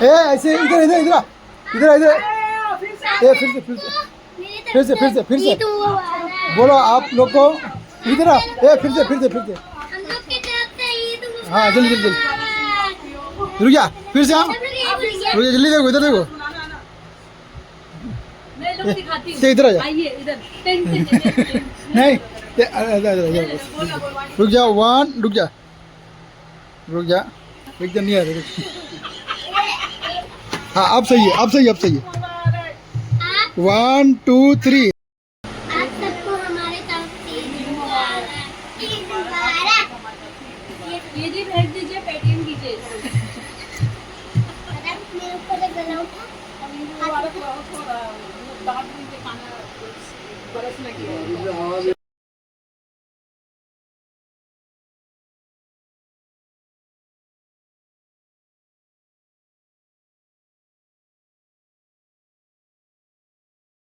ए ऐसे इधर इधर इधर इधर इधर ए फिर से बोलो आप लोग को इधर ए फिर से हम लोग की तरफ से ईद हाँ जल्दी जल्दी जल्दी रुक जा फिर से हाँ रुक जा जल्दी देखो इधर देखो मैं लोग दिखाती हूँ। ते इधर आ जा आइए इधर नहीं रुक जा वन रुक जा एकदम नहीं आ रहा हाँ अब सही है 1 2 3 आप सबको हमारे तरफ से ईद मुबारक। ये जी भेज दीजिए, पेटीएम कीजिए। मेरे ऊपर एक गला उठा। दांत में खाना बरस में किया